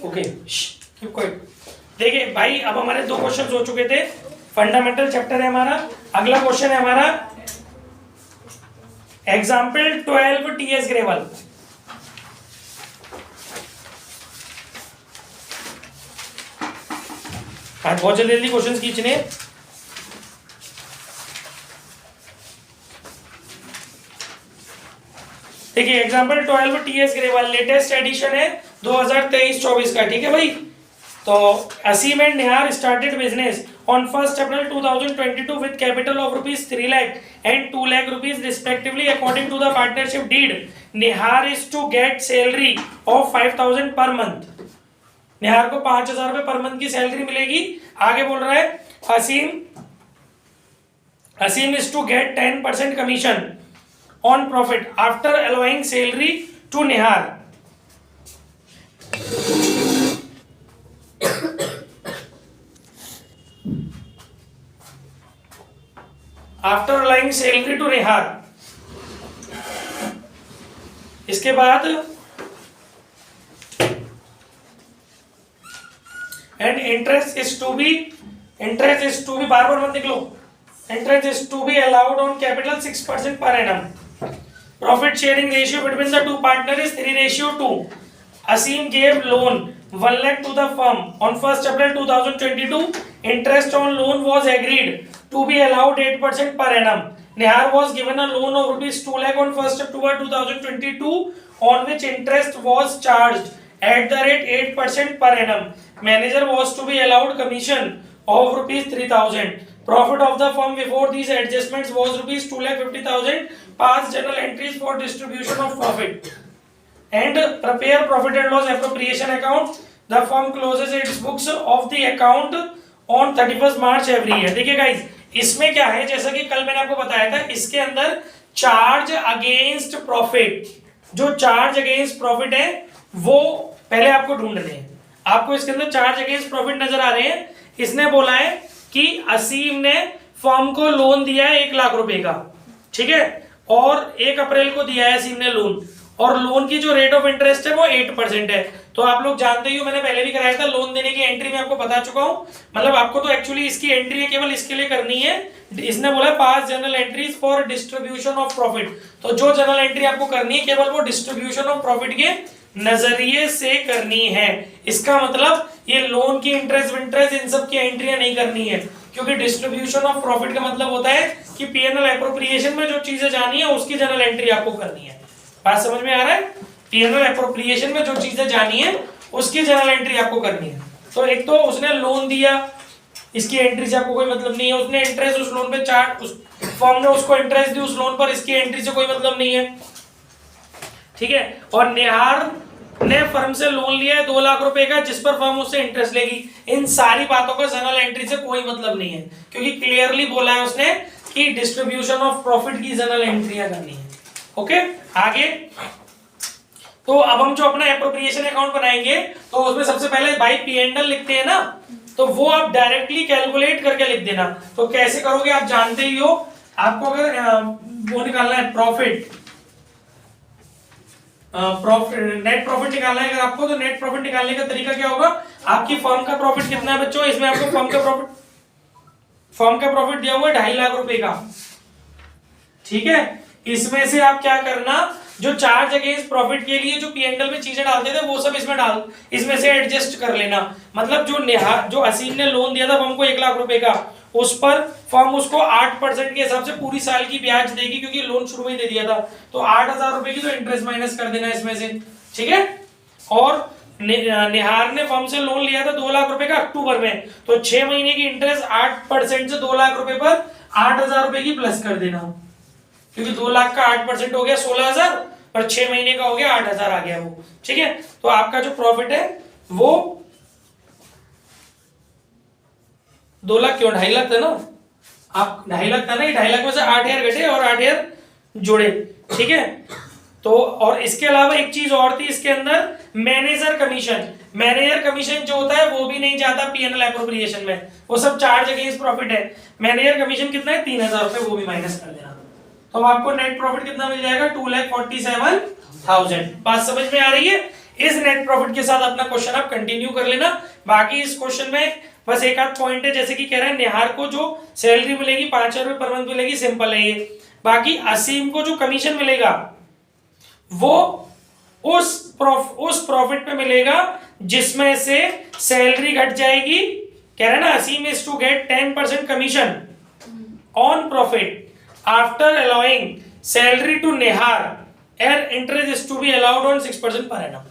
Okay keep quiet. देखिए भाई अब हमारे 2 क्वेश्चन हो चुके थे, फंडामेंटल चैप्टर है हमारा। अगला क्वेश्चन है हमारा एग्जाम्पल 12 टीएस ग्रेवल। आज बहुत जल्दी जल्दी क्वेश्चन खींचने। देखिए example 12 TS Grewal latest edition है 2023-24 का, ठीक है भाई। तो Asim and Nihar started business on 1st April 2022 with capital of rupees 3 lakh and 2 lakh rupees respectively. According to the partnership deed, Nihar is to get salary of 5,000 per month. निहार को 5,000 रुपए per month की salary मिलेगी। आगे बोल रहा है असीम is to get 10% commission on profit after allowing salary to Nihar. After allowing salary to Nihar. इसके बाद and interest is to be बार बार मत निकलो, interest is to be allowed on capital 6% per annum. Profit sharing ratio between the two partner is 3:2। Asim gave loan 1 lakh to the firm on 1st April 2022. Interest on loan was agreed to be allowed 8% per annum. Nihar was given a loan of rupees 2 lakh on 1st October 2022, on which interest was charged at the rate 8% per annum. Manager was to be allowed commission of rupees 3,000. Profit of the firm before these adjustments was rupees 2,50,000. Pass journal entries for distribution of profit. And prepare profit and loss appropriation account. The firm closes its books of the account on 31st March every year. देखिए guys इसमें क्या है, जैसा कि कल मैंने आपको बताया था, इसके अंदर चार्ज अगेंस्ट प्रॉफिट, जो चार्ज अगेंस्ट प्रॉफिट है वो पहले आपको ढूंढने हैं। आपको इसके अंदर चार्ज अगेंस्ट प्रॉफिट नजर आ रहे हैं। इसने बोला है कि असीम ने फर्म को लोन दिया है 1 लाख रुपए का, ठीक है, और 1 अप्रैल को दिया है असीम ने लोन, और लोन की जो रेट ऑफ इंटरेस्ट है वो 8% है। तो आप लोग जानते ही हो, मैंने पहले भी कराया था, लोन देने की एंट्री में आपको बता चुका हूं। मतलब आपको तो एक्चुअली इसकी एंट्री है केवल इसके लिए करनी है। इसने बोला pass journal entries for distribution of profit. तो जो जनरल एंट्री आपको करनी है केवल वो डिस्ट्रीब्यूशन ऑफ प्रॉफिट के नजरिए से करनी है। इसका मतलब ये लोन की इंटरेस्ट इन सब की एंट्रियां नहीं करनी है, क्योंकि डिस्ट्रीब्यूशन ऑफ प्रॉफिट का मतलब होता है कि पीएनएल एप्रोप्रिएशन में जो चीजें जानी है उसकी जनरल एंट्री आपको करनी है। बात समझ में आ रहा है? पीएनएल एप्रोप्रिएशन में जो चीजें जानी है उसकी जनरल एंट्री आपको करनी है। तो एक तो उसने लोन दिया, इसकी एंट्री से आपको कोई मतलब नहीं है। उसने इंटरेस्ट उस लोन पे चार्ज, उस फर्म ने उसको इंटरेस्ट दी उस लोन पर, इसकी एंट्री से कोई मतलब नहीं है, ठीक है। और निहार ने फर्म से लोन लिया है 2 लाख रुपए का, जिस पर फर्म उससे इंटरेस्ट लेगी। इन सारी बातों का जनरल एंट्री से कोई मतलब नहीं है, क्योंकि क्लियरली बोला है उसने कि डिस्ट्रीब्यूशन ऑफ प्रॉफिट की जनरल एंट्रियां करनी है। ओके आगे, तो अब हम जो अपना एप्रोप्रिएशन अकाउंट बनाएंगे तो उसमें सबसे पहले बाई पी&एल लिखते हैं ना, तो वो आप डायरेक्टली कैलकुलेट करके लिख देना। तो कैसे करोगे आप जानते ही हो। आपको अगर वो निकालना है प्रॉफिट, नेट प्रॉफिट निकालना है अगर आपको, तो नेट प्रॉफिट निकालने का तरीका क्या होगा, आपकी फर्म का प्रॉफिट कितना है बच्चों, इसमें आपको फर्म का प्रॉफिट दिया हुआ है 2.5 लाख रुपए का, ठीक है। इसमें से आप क्या करना, जो चार्ज अगेंस्ट प्रॉफिट के लिए जो पीएनएल में चीजें डालते थे वो सब इसमें से एडजस्ट कर लेना। मतलब जो असीम ने लोन दिया था फर्म को 1 लाख रुपए का, उस पर फर्म उसको 8% के हिसाब से पूरी साल की ब्याज देगी, क्योंकि लोन शुरू में ही दे दिया था। तो 8,000 रुपए की तो इंटरेस्ट माइनस कर देना इसमें से, ठीक है। और निहार ने फर्म से लोन लिया था 2 लाख रुपए का अक्टूबर में, तो 6 महीने की इंटरेस्ट 8% से 2 लाख रुपए पर 8,000 रुपए की प्लस कर देना, क्योंकि 2 लाख का 8% हो गया 16,000, पर 6 महीने का हो गया 8,000 आ गया वो, ठीक है। तो आपका जो प्रॉफिट है वो 2 लाख क्यों, 2.5 लाख था ना, आप 2.5 लाख था ना, 2.5 लाख में से 8,000 घटे और 8,000 जोड़े, ठीक है। तो और इसके अलावा एक चीज और थी इसके अंदर, मैनेजर कमीशन जो होता है वो भी नहीं जाता पीएनएल एप्रोप्रिएशन में, वो सब चार्ज अगेंस्ट प्रॉफिट है। मैनेजर कमीशन कितना है 3,000 रुपए, वो भी माइनस कर देना। तो आपको नेट प्रॉफिट कितना मिल जाएगा 2,47,000। बात समझ में आ रही है? इस नेट प्रॉफिट के साथ अपना क्वेश्चन आप कंटिन्यू कर लेना। बाकी इस क्वेश्चन में बस एक आध पॉइंट है, जैसे कि कह रहा है निहार को जो सैलरी मिलेगी 5,000 रुपए पर मंथ मिलेगी, सिंपल है ये। बाकी असीम को जो कमीशन मिलेगा वो उस प्रॉफिट पे मिलेगा जिसमें से सैलरी घट जाएगी। कह रहा है ना Asim is to get 10% commission on profit after allowing salary to Nihar and interest is to be allowed on 6% per annum.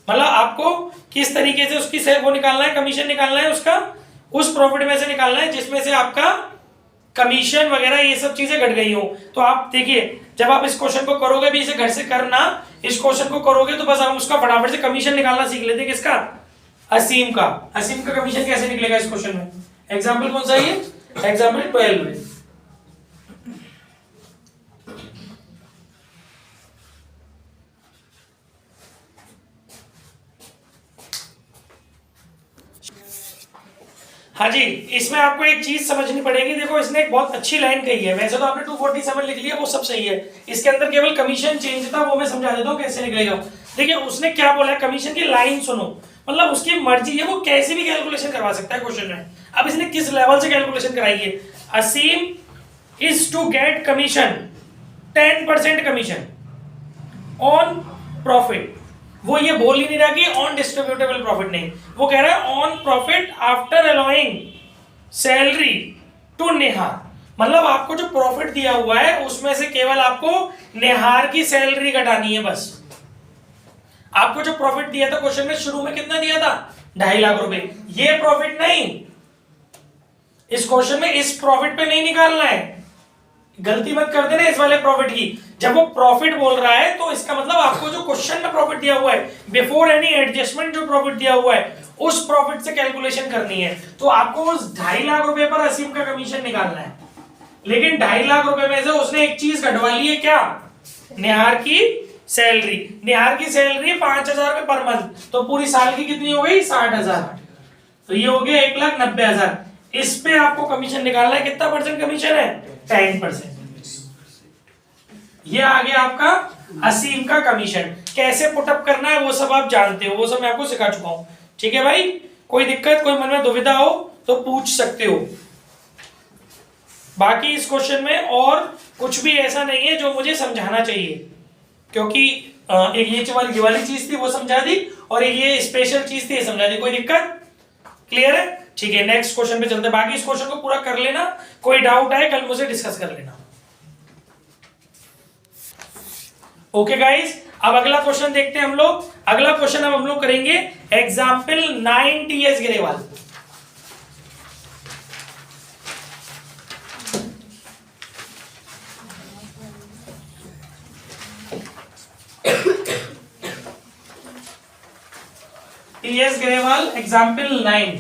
मतलब आपको किस तरीके से उसकी वो निकालना है, कमीशन निकालना है उसका, उस प्रॉफिट में से निकालना है जिसमें से आपका कमीशन वगैरह ये सब चीजें घट गई हो। तो आप देखिए जब आप इस क्वेश्चन को करोगे भी, इसे घर से करना, इस क्वेश्चन को करोगे तो बस आप उसका फटाफट से कमीशन निकालना सीख लेते। किसका? असीम का। असीम का कमीशन कैसे निकलेगा इस क्वेश्चन में? एग्जाम्पल कौन सा है ये? एग्जाम्पल 12 में। हाँ जी, इसमें आपको एक चीज समझनी पड़ेगी। देखो इसने एक बहुत अच्छी लाइन कही है, वैसे तो आपने 247 लिख लिया वो सब सही है, इसके अंदर केवल कमीशन चेंज था, वो मैं समझा देता हूँ कैसे निकलेगा। देखिए उसने क्या बोला है, कमीशन की लाइन सुनो, मतलब उसकी मर्जी है, वो कैसे भी कैलकुलेशन करवा सकता है क्वेश्चन में। अब इसने किस लेवल से कैलकुलेशन कराई है? Asim is to get commission 10% commission on profit. वो ये बोल ही नहीं रहा कि ऑन डिस्ट्रीब्यूटेबल प्रॉफिट, नहीं, वो कह रहा है on profit after allowing salary to Nihar. मतलब आपको जो प्रॉफिट दिया हुआ है उसमें से केवल आपको निहार की सैलरी घटानी है बस। आपको जो प्रॉफिट दिया था क्वेश्चन में शुरू में कितना दिया था? 2.5 लाख रुपए। ये प्रॉफिट नहीं, इस क्वेश्चन में इस प्रॉफिट पे नहीं निकालना है, गलती मत कर देना इस वाले प्रॉफिट की। जब वो प्रॉफिट बोल रहा है तो इसका मतलब आपको जो क्वेश्चन में प्रॉफिट दिया हुआ है बिफोर एनी एडजस्टमेंट, जो प्रॉफिट दिया हुआ है उस प्रॉफिट से कैलकुलेशन करनी है। तो आपको उस 2.5 लाख रुपए पर असीम का कमीशन निकालना है, लेकिन 2.5 लाख रुपए में से उसने एक चीज घटवा ली है, क्या? निहार की सैलरी। निहार की सैलरी 5,000 रुपए पर मंथ, तो पूरी साल की कितनी हो गई? 60,000। तो ये हो गया 1,90,000। इस पे आपको कमीशन निकालना है, कितना परसेंट कमीशन है? 10%। ये आ गया आपका असीम का कमीशन। कैसे पुटअप करना है वो सब आप जानते हो, वो सब मैं आपको सिखा चुका हूं। ठीक है भाई, कोई दिक्कत, कोई मन में दुविधा हो तो पूछ सकते हो। बाकी इस क्वेश्चन में और कुछ भी ऐसा नहीं है जो मुझे समझाना चाहिए, क्योंकि एक ये वाली चीज थी वो समझा दी, और एक ये स्पेशल चीज थी समझा दी। कोई दिक्कत? क्लियर है? ठीक है, नेक्स्ट क्वेश्चन पे चलते हैं। बाकी इस क्वेश्चन को पूरा कर लेना, कोई डाउट आए कल मुझे डिस्कस कर लेना। ओके गाइस, अब अगला क्वेश्चन देखते हैं हम लोग। अगला क्वेश्चन अब हम लोग करेंगे example 9 TS Grewal. TS Grewal example 9।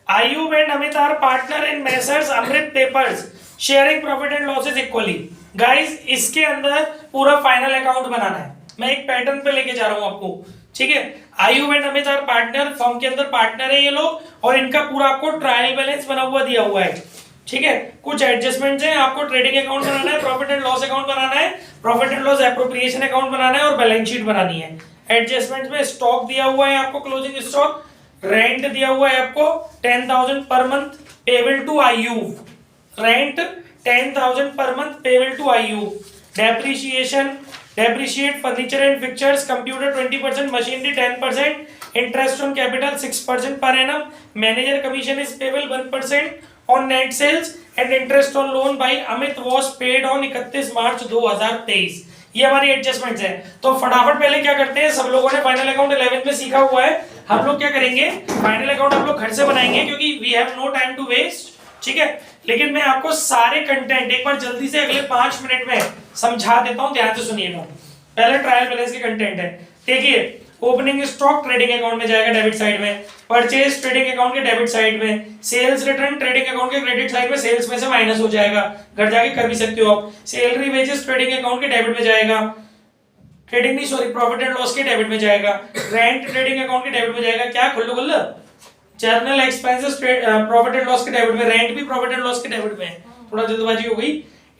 Ayub and Amit are partner in Messrs Amrit Papers, sharing profit and losses equally. Guys, इसके अंदर पूरा फाइनल अकाउंट बनाना है, मैं एक पैटर्न पे लेके जा रहा हूं आपको। ठीक है, Ayub and Amit are partner, firm के अंदर पार्टनर है ये लोग, और इनका पूरा आपको ट्रायल बैलेंस बना हुआ दिया हुआ है। ठीक है, कुछ एडजस्टमेंट्स हैं, आपको ट्रेडिंग अकाउंट बनाना है, प्रॉफिट एंड लॉस अकाउंट बनाना है, profit and loss appropriation account बनाना है, और बैलेंस शीट बनानी है। एडजस्टमेंट्स में स्टॉक दिया हुआ है आपको, क्लोजिंग स्टॉक, रेंट दिया हुआ है आपको 10,000 per month payable to Ayub, rent 10,000 per month payable to Ayub. Depreciate furniture and pictures, computer 20%, machinery 10%, interest on capital 6% per annum, manager commission is payable 1% on net sales, and interest on loan by Amit was paid on 31 March 2023। ये हमारी adjustments है। तो फटाफट पहले क्या करते हैं, सब लोगों ने फाइनल अकाउंट 11th में सीखा हुआ है, हम लोग क्या करेंगे, फाइनल अकाउंट हम लोग घर से बनाएंगे, क्योंकि we have no time to waste. ठीक है, लेकिन मैं आपको सारे कंटेंट एक बार जल्दी से अगले 5 मिनट में समझा देता हूं, ध्यान से सुनिएगा। पहले ट्रायल बैलेंस के कंटेंट है। देखिए, ओपनिंग स्टॉक ट्रेडिंग अकाउंट में जाएगा डेबिट साइड में, परचेज ट्रेडिंग अकाउंट के डेबिट साइड में, सेल्स रिटर्न ट्रेडिंग अकाउंट के क्रेडिट साइड में, सेल्स में से माइनस हो जाएगा, घर जाके कर भी सकते हो आप। सैलरी वेजेस ट्रेडिंग अकाउंट के डेबिट में जाएगा, ट्रेडिंग नहीं सॉरी प्रॉफिट एंड लॉस के डेबिट में जाएगा, रेंट ट्रेडिंग अकाउंट के डेबिट में जाएगा। क्या खुल्लू गुल्ला journal expenses profit and loss के डेबिट में, रेंट भी प्रॉफिट एंड लॉस के डेबिट में है, थोड़ा जल्दबाजी हो गई।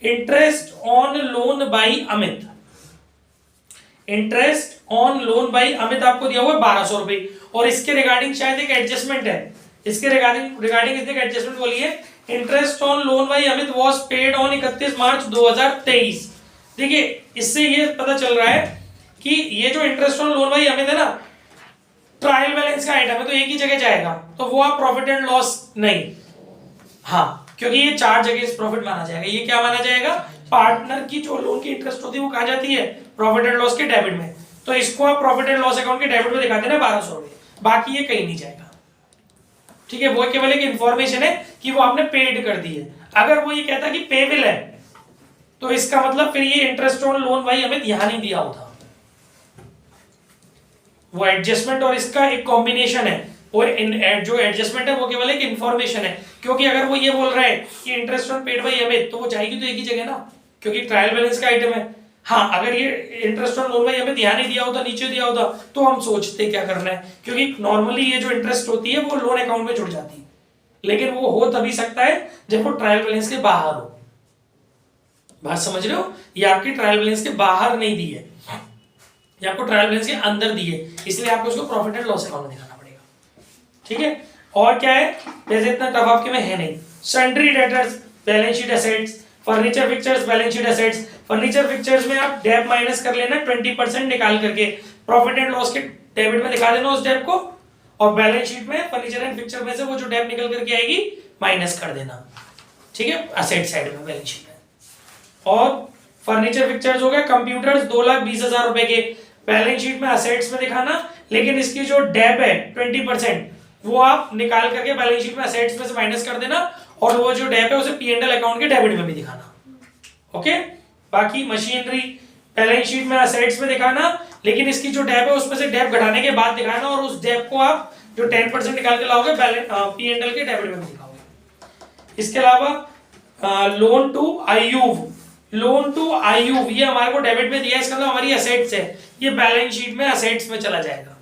Interest on loan by Amit, interest on loan by Amit आपको दिया हुआ है 1200 रुपए, और इसके रिगार्डिंग शायद एक एडजस्टमेंट है, इसके रिगार्डिंग इसने एडजस्टमेंट बोली है, interest on loan by Amit was paid on 31 March 2023। देखिए इससे ये पता चल रहा है कि ये जो interest on loan by Amit है ना, ट्रायल बैलेंस का आइटम है, तो एक ही जगह जाएगा, तो वो आप प्रॉफिट एंड लॉस नहीं, हाँ क्योंकि ये चार्ज अगेंस्ट प्रॉफिट माना जाएगा। ये क्या माना जाएगा, पार्टनर की जो लोन की इंटरेस्ट होती है वो कहाँ जाती है, प्रॉफिट एंड लॉस के डेबिट में, तो इसको आप प्रॉफिट एंड लॉस अकाउंट के डेबिट में दिखा देना 1200 रुपए, बाकी ये कहीं नहीं जाएगा। ठीक है, वो केवल एक इंफॉर्मेशन है कि वो आपने पेड कर दी है। अगर वो ये कहता कि पेबल है तो इसका मतलब फिर ये इंटरेस्ट ऑन लोन भाई हमें यहां नहीं दिया होता, वो एडजस्टमेंट और इसका एक कॉम्बिनेशन है, और जो एडजस्टमेंट है वो केवल एक इंफॉर्मेशन है, क्योंकि अगर वो ये बोल रहा है कि इंटरेस्ट ऑन पेड बाई हमें, तो वो जाएगी तो एक ही जगह ना, क्योंकि ट्रायल बैलेंस का आइटम है। हाँ अगर ये इंटरेस्ट ऑन लोन भाई हमें ध्यान नहीं दिया होता, नीचे दिया होता, तो हम सोचते क्या करना है, क्योंकि नॉर्मली ये जो इंटरेस्ट होती है वो लोन अकाउंट में जुड़ जाती है, लेकिन वो हो तभी सकता है जब वो ट्रायल बैलेंस के बाहर हो। बात समझ रहे हो, ये आपकी ट्रायल बैलेंस के बाहर नहीं दी है, ये आपको ट्रायल बैलेंस के अंदर दी है, इसलिए आपको उसको प्रॉफिट एंड लॉस अकाउंट में दिखाना पड़ेगा। ठीक है, और क्या है, जैसे इतना टफ आपके में है नहीं। Sundry debtors balance sheet assets, furniture fixtures balance sheet assets. Furniture fixtures में आप डेप माइनस कर लेना 20% निकाल करके, प्रॉफिट एंड लॉस के डेबिट में दिखा देना उस डेप को, और बैलेंस शीट में फर्नीचर एंड फिक्चर में से वो जो डेप निकल करके आएगी माइनस कर देना। ठीक है, असेट साइड में बैलेंस शीट में। और फर्नीचर फिक्चर्स हो गया, कंप्यूटर्स 2,20,000 रुपए के, बैलेंस शीट में असेट्स में दिखाना, लेकिन इसकी जो डेप है 20% वो आप निकाल करके बैलेंस शीट में असेट्स में से माइनस कर देना, और वो जो डेप है उसे P&L अकाउंट के डेबिट में भी दिखाना। ओके, बाकी मशीनरी बैलेंस शीट में असेट्स में दिखाना, लेकिन इसकी जो डेप है उसमें से डेप घटाने के बाद दिखाना, और उस डेप को आप जो 10% निकाल के लाओगे P&L के डेबिट में भी दिखाओगे। इसके अलावा लोन टू आईयूव, लोन टू आईयूव ये हमारे को डेबिट में दिया है, इसका मतलब हमारी एसेट्स है, ये बैलेंस शीट में एसेट्स में चला जाएगा,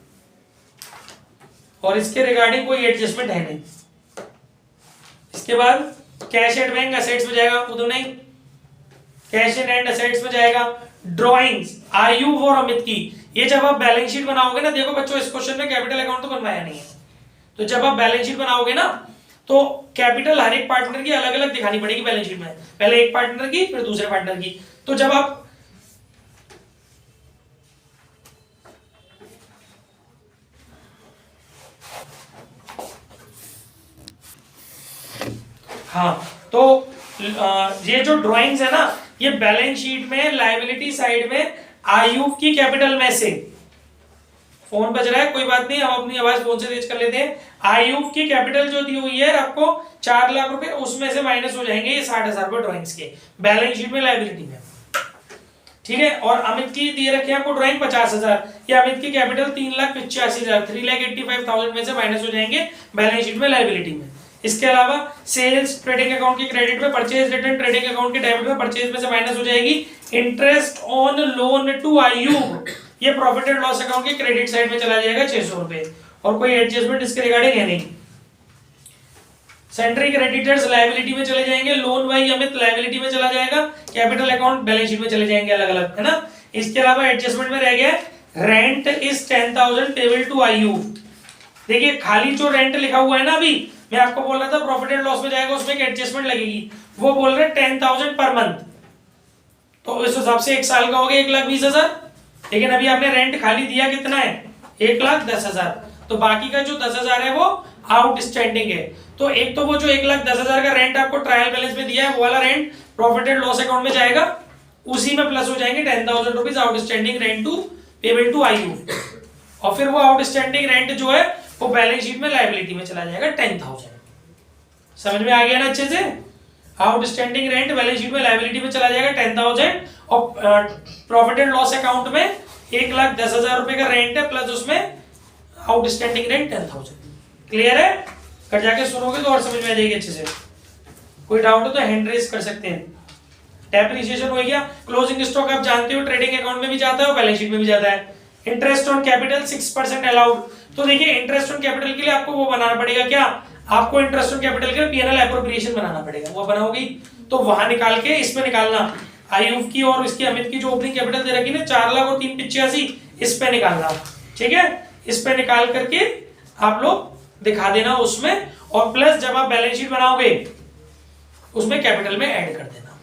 और इसके रिगार्डिंग कोई एडजस्टमेंट है नहीं। इसके बाद कैश एट बैंक एसेट्स में जाएगा, उधर नहीं, कैश इन हैंड एसेट्स में जाएगा। ड्राइंग्स आयुव और अमित की, ये जब आप बैलेंस शीट बनाओगे ना, देखो बच्चों इस क्वेश्चन में कैपिटल अकाउंट तो बनवाया नहीं है, तो जब आप बैलेंस शीट बनाओगे ना तो कैपिटल हर एक पार्टनर की अलग अलग दिखानी पड़ेगी बैलेंस शीट में, पहले एक पार्टनर की फिर दूसरे पार्टनर की। तो जब आप हाँ, तो ये जो ड्राइंग्स है ना, ये बैलेंस शीट में लायबिलिटी साइड में आयुव की कैपिटल में से, फोन बज रहा है कोई बात नहीं, हम अपनी आवाज फोन से तेज कर लेते हैं। आयुव की कैपिटल जो दी हुई है आपको 4 लाख रुपए, उसमें से माइनस हो जाएंगे ये 60,000 रुपए ड्राइंग्स के बैलेंस शीट में लायबिलिटी में। ठीक है, और अमित की दिए रखे आपको ड्राइंग 50,000, ये अमित की कैपिटल 3,85,000, 3,85,000 में से माइनस हो जाएंगे बैलेंस शीट में लायबिलिटी में। इसके अलावा सेल्स ट्रेडिंग अकाउंट के क्रेडिट में, परचेज रिटर्न ट्रेडिंग अकाउंट के डेबिट में, परचेज में से माइनस हो जाएगी। इंटरेस्ट ऑन लोन टू आयुव ये प्रॉफिट एंड लॉस अकाउंट के क्रेडिट साइड में चला जाएगा 600 रुपए, और कोई एडजस्टमेंट इसके रिगार्डिंग है नहीं। सेंट्री क्रेडिटर्स लायबिलिटी में चले जाएंगे, लोन बाई अमित लायबिलिटी में चला जाएगा, कैपिटल अकाउंट बैलेंस शीट में चले जाएंगे अलग अलग, है ना। इसके अलावा एडजस्टमेंट में रह गया रेंट इज 10,000 पेबल टू आयुव। देखिए खाली जो रेंट लिखा हुआ है ना, अभी मैं आपको बोल रहा था प्रॉफिट एंड लॉस में जाएगा, उसमें एक एडजस्टमेंट लगेगी, वो बोल रहे 10,000 पर मंथ, तो इस हिसाब से 1 साल का हो गया 1,20,000, लेकिन अभी आपने रेंट खाली दिया कितना है 1,10,000, तो बाकी का जो 10,000 है वो आउटस्टैंडिंग है। तो एक तो वो जो 1,10,000 का रेंट आपको ट्रायल बैलेंस में दिया है, वो वाला rent profit and loss account में जाएगा, उसी में प्लस हो जाएंगे 10,000 rupees outstanding rent to payable to Ayub, और फिर वो आउटस्टैंडिंग रेंट जो है वो बैलेंस शीट में लायबिलिटी में चला जाएगा 10,000। समझ में आ गया ना अच्छे से, आउटस्टैंडिंग रेंट बैलेंस शीट में लायबिलिटी में चला जाएगा 10,000, और प्रॉफिट एंड लॉस अकाउंट में 1,10,000 रुपए का रेंट है, प्लस उसमें आउटस्टैंडिंग रेंट 10,000। क्लियर है, कर जाके सुनोगे तो और समझ में आ जाएगी अच्छे से। कोई डाउट हो तो हैंड रेज कर सकते हैं। डेप्रिसिएशन हो गया, क्लोजिंग स्टॉक आप जानते हो ट्रेडिंग अकाउंट में भी जाता है और बैलेंस शीट में भी जाता है। इंटरेस्ट ऑन कैपिटल 6% अलाउड, तो देखिए इंटरेस्ट ऑन कैपिटल के लिए आपको वो बनाना पड़ेगा, क्या आपको इंटरेस्ट ऑन कैपिटल के लिए पीएनएल एप्रोप्रिएशन बनाना पड़ेगा, वो बनाओगी तो वहां निकाल के इसमें निकालना, आयुब की और इसकी अमित की जो ओपनिंग कैपिटल दे रखी ना 4,03,85, इस पे निकालना, ठीक है, इस पे निकाल करके आप लोग दिखा देना उसमें, और प्लस जब आप बैलेंस शीट बनाओगे उसमें कैपिटल में ऐड कर देना।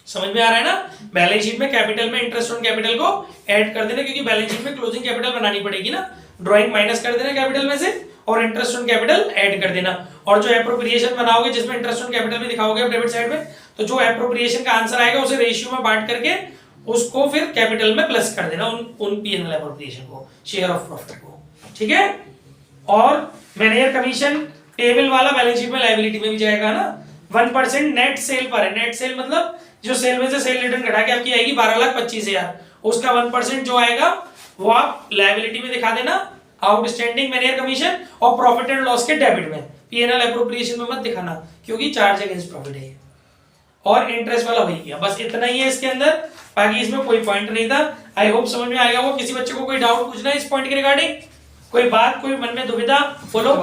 समझ में आ रहा है ना, बैलेंस शीट में कैपिटल में इंटरेस्ट ऑन कैपिटल को ऐड कर देना, क्योंकि बैलेंस शीट में क्लोजिंग कैपिटल बनानी पड़ेगी ना, ड्राइंग माइनस कर देना कैपिटल में से और इंटरेस्ट ऑन कैपिटल ऐड कर देना। और जो एप्रोप्रिएशन बनाओगे जिसमें इंटरेस्ट ऑन कैपिटल भी दिखाओगे डेबिट साइड में, तो जो एप्रोप्रिएशन का आंसर आएगा उसे रेशियो में बांट करके उसको फिर कैपिटल में प्लस कर देना, उन पीएनएल एप्रोप्रिएशन को, शेयर ऑफ प्रॉफिट को, ठीक है। और मैनेजर कमीशन टेबल वाला बैलेंस शीट में लायबिलिटी में भी जाएगा ना। 1% नेट सेल पर है, नेट सेल मतलब जो सेल में से सेल रिटर्न घटा के आपकी आएगी 12,25,000, उसका 1% जो आएगा वो आप लायबिलिटी में दिखा देना, आउटस्टैंडिंग मैनेजर कमीशन और प्रॉफिट एंड लॉस के डेबिट में, पीएनएल एप्रोप्रिएशन में मत दिखाना क्योंकि चार्ज अगेंस्ट प्रॉफिट है। और इंटरेस्ट वाला वही है, बस इतना ही है इसके अंदर, बाकी इसमें कोई पॉइंट नहीं था। आई होप समझ में आ गया होगा। किसी बच्चे को कोई डाउट पूछना है इस पॉइंट के रिगार्डिंग, कोई बात, कोई मन में दुविधा, बोलो।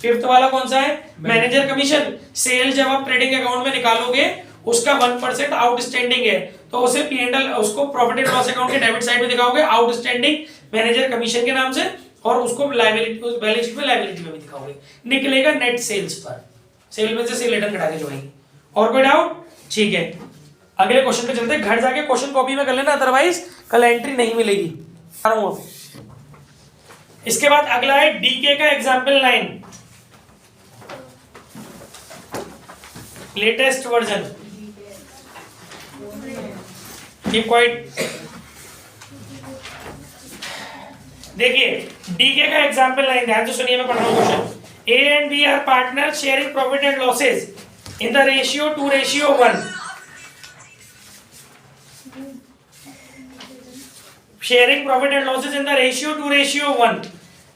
फिफ्थ वाला कौन सा है? Manager commission. सेल जब आप ट्रेडिंग अकाउंट में निकालोगे उसका 1% आउटस्टैंडिंग है तो उसे पीएनएल, उसको प्रॉफिट एंड लॉस अकाउंट के डेबिट साइड में दिखाओगे आउटस्टैंडिंग मैनेजर कमीशन के नाम से, और उसको लायबिलिटी, उस बैलेंस शीट में लायबिलिटी में भी दिखाओगे, निकलेगा नेट सेल्स पर, सेल में से सेल रिटर्न घटा के जो आएगी। और कोई डाउट? ठीक है, अगले क्वेश्चन पे चलते हैं। घर जाके क्वेश्चन कॉपी में कर लेना, अदरवाइज कल एंट्री नहीं मिलेगी। इसके बाद अगला है डीके का एग्जाम्पल 9, लेटेस्ट वर्जन। देखिए डीके का एग्जाम्पल 9, ध्यान से सुनिए, मैं पढ़ रहा हूं question. A and B are partner sharing profit and losses in the ratio 2:1, sharing profit and losses in the ratio 2:1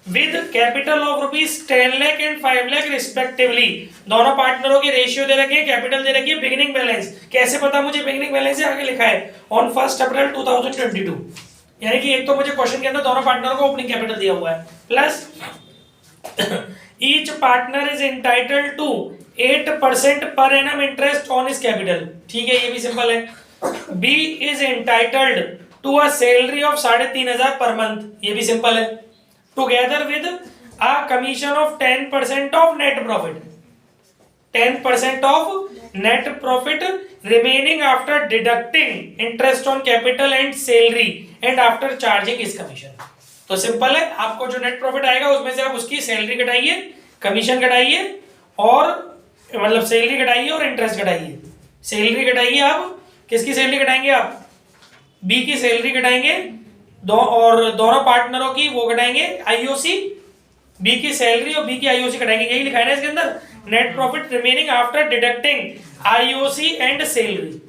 with capital of rupees 10 lakh and 5 lakh respectively। दोनों पार्टनरों की रेशियो दे रखी है, कैपिटल दे रखी है, बिगिनिंग बैलेंस कैसे पता मुझे beginning balance है, आगे लिखा है ऑन 1 अप्रैल 2022, यानी कि एक तो मुझे क्वेश्चन के अंदर दोनों पार्टनरों को ओपनिंग कैपिटल दिया हुआ है, plus each partner is entitled to 8% per annum interest on his capital। ठीक है, ये भी सिंपल है। B is entitled to a salary of 3,500 per month, ये भी सिंपल है। Together with a commission of 10% of net profit, 10% of net profit remaining after deducting interest on capital and salary and after charging his commission। तो simple है, आपको जो net profit आएगा उसमें से आप उसकी सैलरी घटाइए, कमीशन घटाइए, और मतलब सैलरी घटाइए और इंटरेस्ट घटाइए। सैलरी घटाइए, आप किसकी सैलरी घटाएंगे? आप बी की सैलरी घटाएंगे, और दोनों पार्टनरों की वो घटाएंगे आईओसी, बी की सैलरी और बी की आईओसी घटाएंगे, यही लिखा है ना इसके अंदर, net profit remaining after deducting IOC and salary.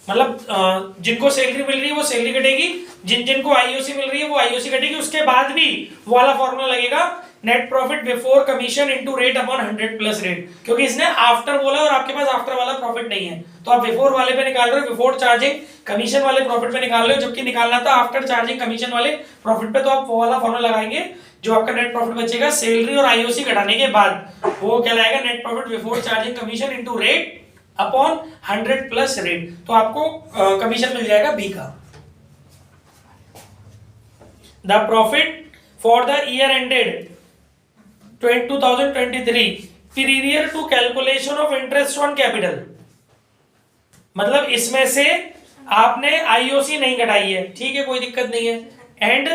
मतलब जिनको सैलरी मिल रही है वो सैलरी कटेगी, जिनको आईओसी मिल रही है वो आईओसी कटेगी, उसके बाद भी वो वाला फॉर्मूला लगेगा, net profit before commission into rate upon 100 plus rate, क्योंकि इसने आफ्टर बोला और आपके पास आफ्टर वाला प्रॉफिट नहीं है, तो आप बिफोर वाले पे निकाल रहे हो, बिफोर चार्जिंग कमीशन वाले प्रॉफिट पे निकाल रहे हो, जबकि निकालना था आफ्टर चार्जिंग कमीशन वाले प्रॉफिट पे, तो आप वो वाला फॉर्मूला लगाएंगे जो आपका नेट प्रॉफिट बचेगा सैलरी और आईओसी घटाने के बाद, वो कहलाएगा net profit before charging commission into rate upon 100 plus rate. तो आपको कमीशन मिल जाएगा बी का। The profit for the year ended 2023 prior to calculation of interest on capital, मतलब इसमें से आपने आईओसी नहीं घटाई है, ठीक है, कोई दिक्कत नहीं है, and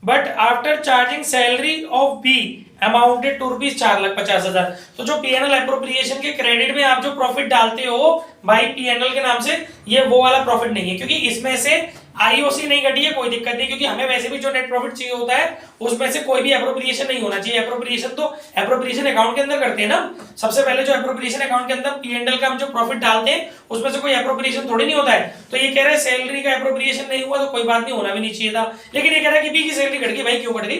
but after charging salary of B amounted to rupees 4,50,000। तो जो पीएनएल एप्रोप्रिएशन के क्रेडिट में आप जो प्रॉफिट डालते हो भाई पीएनएल के नाम से, ये वो वाला प्रॉफिट नहीं है, क्योंकि इसमें से आईओसी नहीं घटी है, कोई दिक्कत नहीं, क्योंकि हमें वैसे भी जो नेट प्रॉफिट चाहिए होता है उसमें से कोई भी एप्रोप्रिएशन नहीं होना चाहिए। एप्रोप्रिएशन तो एप्रोप्रिएशन अकाउंट के अंदर करते हैं ना, सबसे पहले जो एप्रोप्रिएशन अकाउंट के अंदर पीएनएल का हम जो प्रॉफिट डालते हैं उसमें से कोई एप्रोप्रिएशन थोड़ी नहीं होता है। तो ये कह रहे हैं सैलरी का एप्रोप्रिएशन नहीं हुआ तो कोई बात नहीं, होना भी नहीं चाहिए था, लेकिन ये कह रहा है कि बी की सैलरी घट गई, भाई क्यों घट गई?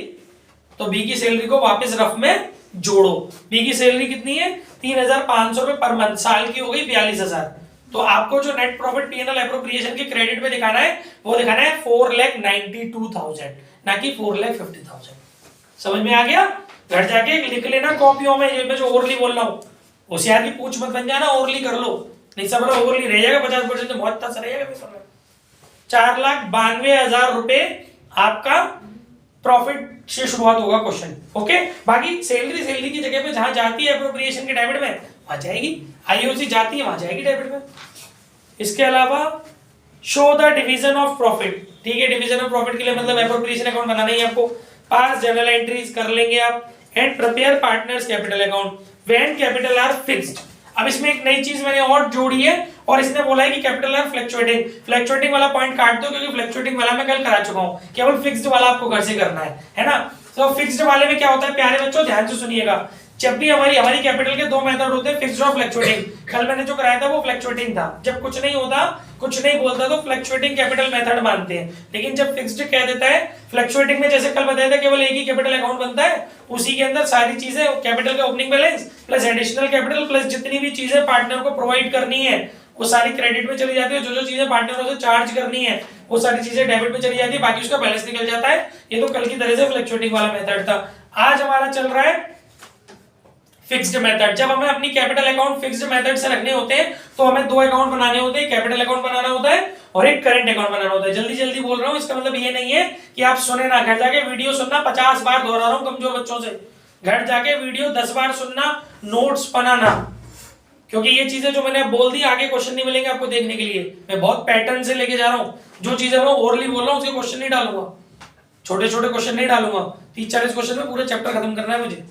तो बी की सैलरी को वापस रफ में जोड़ो। बी की सैलरी कितनी है? 3,500 रुपए पर मंथ, साल की हो गई 42,000। तो आपको जो नेट प्रॉफिट पीएनएल एप्रोप्रिएशन के क्रेडिट में दिखाना है वो दिखाना है 4,92,000, ना कि 4,50,000। समझ में आ गया? घर जाके लिख लेना कॉपियों में, ये मैं जो ओरली बोल रहा हूँ, होशियार की पूछ मत बन जाना, ओरली कर लो, नहीं सब ओरली रह जाएगा 50%, बहुत अच्छा रहेगा पेपर में। 4,92,000 रुपए आपका प्रॉफिट से शुरुआत होगा क्वेश्चन। ओके, बाकी सैलरी की जगह पे जहां जाती है एप्रोप्रिएशन के डेबिट में वहां जाएगी, आईओसी जाती है वहां जाएगी डेबिट में। इसके अलावा show the division of profit, ठीक है, डिवीजन ऑफ प्रॉफिट के लिए मतलब एप्रोप्रिएशन अकाउंट बनाना ही आपको, पास जर्नल एंट्रीज कर लेंगे आप, and prepare partners capital account when capital R fixed. अब इसमें एक नई चीज मैंने और जोड़ी है, और इसने बोला है कि कैपिटल आर फ्लक्चुएटिंग, फ्लक्चुएटिंग वाला पॉइंट काट दो, क्योंकि फ्लक्चुएटिंग वाला मैं कल करा चुका हूं, केवल फिक्स्ड वाला आपको घर से करना है ना। तो फिक्स्ड वाले में क्या होता है प्यारे बच्चों, ध्यान से सुनिएगा, जब भी हमारी कैपिटल के दो मेथड होते हैं, फिक्स्ड और फ्लक्चुएटिंग। कल मैंने जो कराया था वो फ्लक्चुएटिंग था, जब कुछ नहीं होता, कुछ नहीं बोलता तो फ्लक्चुएटिंग कैपिटल मेथड मानते हैं, लेकिन जब फिक्स्ड कह देता है, फ्लक्चुएटिंग में जैसे कल बताया था केवल एक ही कैपिटल अकाउंट बनता है, उसी के अंदर सारी चीजें कैपिटल का opening balance plus additional capital plus जितनी भी चीजें पार्टनर को प्रोवाइड करनी है वो सारी क्रेडिट में चली जाती है, जो चीजें पार्टनरों से चार्ज करनी है वो सारी चीजें डेबिट में चली जाती है, बाकी उसका बैलेंस निकल जाता है। ये तो कल की तरह से फ्लक्चुएटिंग वाला मेथड था। आज हमारा चल रहा है फिक्स्ड मेथड। जब हमें अपनी कैपिटल अकाउंट फिक्स्ड मेथड से रखने होते हैं तो हमें दो अकाउंट बनाने होते हैं, कैपिटल अकाउंट बनाना होता है और एक करंट अकाउंट बनाना होता है। जल्दी जल्दी बोल रहा हूं, इसका मतलब ये नहीं है कि आप सुने ना, घर जाके वीडियो सुनना, 50 बार दोहरा रहा हूं कमजोर बच्चों से, घर जाके वीडियो 10 बार सुनना, नोट्स बनाना, क्योंकि ये चीजें जो मैंने बोल दी आगे क्वेश्चन नहीं मिलेंगे आपको देखने के लिए। मैं बहुत पैटर्न से लेके जा रहा हूँ, जो चीजें मैं ओरली बोल रहा हूँ उसके क्वेश्चन नहीं डालूंगा, छोटे छोटे क्वेश्चन नहीं डालूंगा, 30-40 क्वेश्चन में पूरे चैप्टर खत्म करना है मुझे